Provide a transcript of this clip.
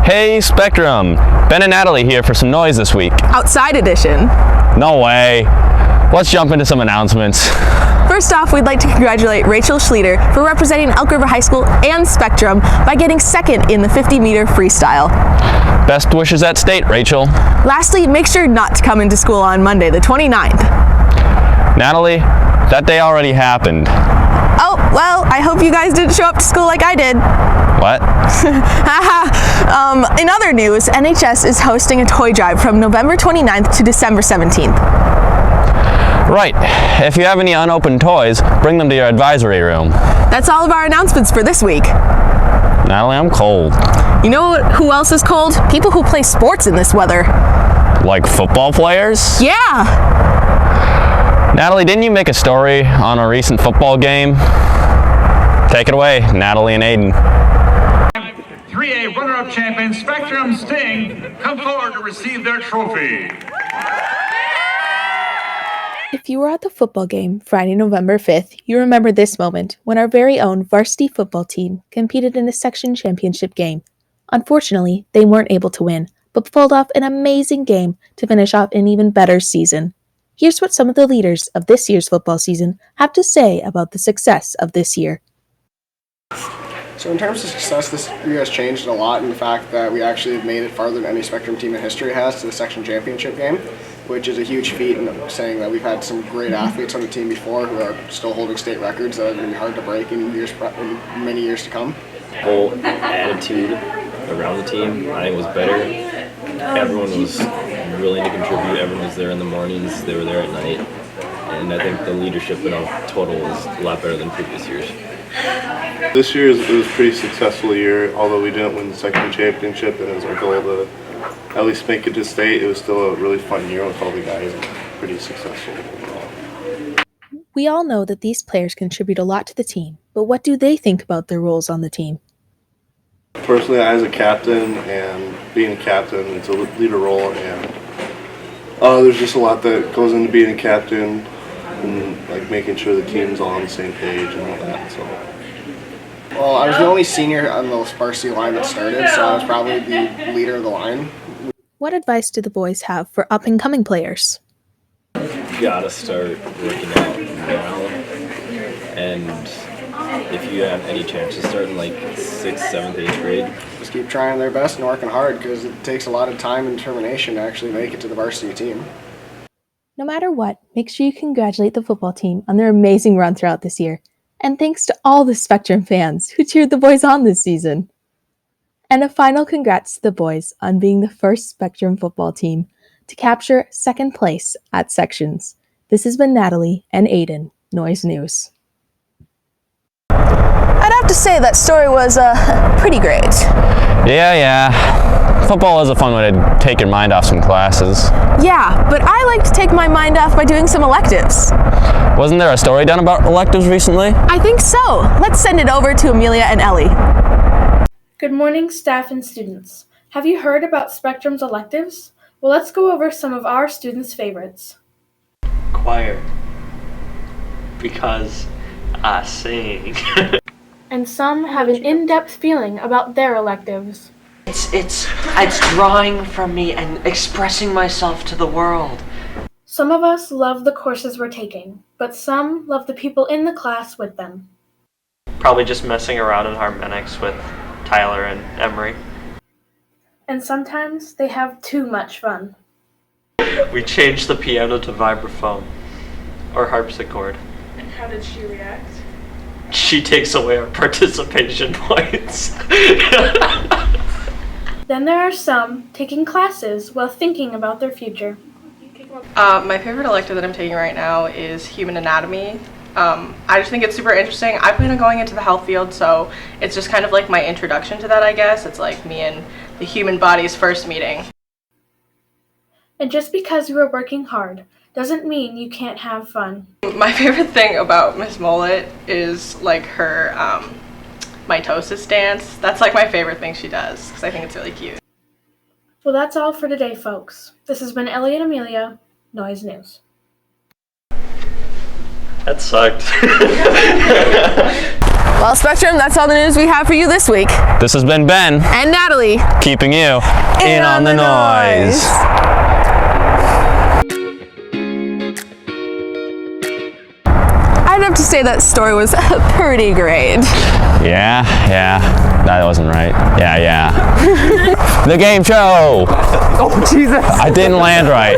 Hey Spectrum! Ben and Natalie here for some noise this week. Outside edition. No way! Let's jump into some announcements. First off, we'd like to congratulate Rachel Schleter for representing Elk River High School and Spectrum by getting second in the 50-meter freestyle. Best wishes at state, Rachel. Lastly, make sure not to come into school on Monday, the 29th. Natalie, that day already happened. Oh, well, I hope you guys didn't show up to school like I did. What? In other news, NHS is hosting a toy drive from November 29th to December 17th. Right. If you have any unopened toys, bring them to your advisory room. That's all of our announcements for this week. Natalie, I'm cold. You know who else is cold? People who play sports in this weather. Like football players? Yeah! Natalie, didn't you make a story on a recent football game? Take it away, Natalie and Aiden. 3A runner-up champion Spectrum Sting come forward to receive their trophy. If you were at the football game Friday, November 5th, you remember this moment when our very own varsity football team competed in a section championship game. Unfortunately, they weren't able to win, but pulled off an amazing game to finish off an even better season. Here's what some of the leaders of this year's football season have to say about the success of this year. So in terms of success, this year has changed a lot in the fact that we actually have made it farther than any Spectrum team in history has to the section championship game, which is a huge feat in saying that we've had some great athletes on the team before who are still holding state records that are going to be hard to break in many years to come. The whole attitude around the team, I think, was better. Everyone was willing to contribute. Everyone was there in the mornings. They were there at night. And I think the leadership in a total was a lot better than previous years. This year it was a pretty successful year, although we didn't win the section championship and it was our goal to at least make it to state. It was still a really fun year with all the guys and pretty successful overall. We all know that these players contribute a lot to the team, but what do they think about their roles on the team? Personally, as a captain and being a captain, it's a leader role, and there's just a lot that goes into being a captain and like making sure the team's all on the same page and all that. So. Well, I was the only senior on the varsity line that started, so I was probably the leader of the line. What advice do the boys have for up-and-coming players? You gotta start working out now, and if you have any chance to start in like 6th, 7th, 8th grade, Just keep trying their best and working hard because it takes a lot of time and determination to actually make it to the varsity team. No matter what, make sure you congratulate the football team on their amazing run throughout this year. And thanks to all the Spectrum fans who cheered the boys on this season. And a final congrats to the boys on being the first Spectrum football team to capture second place at sections. This has been Natalie and Aiden, Noise News. I'd have to say that story was pretty great. Yeah. Football is a fun way to take your mind off some classes. Yeah, but I like to take my mind off by doing some electives. Wasn't there a story done about electives recently? I think so. Let's send it over to Amelia and Ellie. Good morning, staff and students. Have you heard about Spectrum's electives? Well, let's go over some of our students' favorites. Choir. Because I sing. And some have an in-depth feeling about their electives. It's drawing from me and expressing myself to the world. Some of us love the courses we're taking, but some love the people in the class with them. Probably just messing around in harmonics with Tyler and Emery. And sometimes they have too much fun. We changed the piano to vibraphone, or harpsichord. And how did she react? She takes away our participation points. Then there are some taking classes while thinking about their future. My favorite elective that I'm taking right now is human anatomy. I just think it's super interesting. I plan on going into the health field, so it's just kind of like my introduction to that, I guess. It's like me and the human body's first meeting. And just because you are working hard doesn't mean you can't have fun. My favorite thing about Miss Mullet is like her mitosis dance. That's like my favorite thing she does because I think it's really cute. Well, that's all for today, folks. This has been Ellie and Amelia, Noise News. That sucked. Well, Spectrum, that's all the news we have for you this week. This has been Ben, And Natalie. keeping you in on the noise. I'd have to say that story was pretty great. Yeah, that wasn't right. Yeah. The game show. Oh, Jesus. I didn't land right.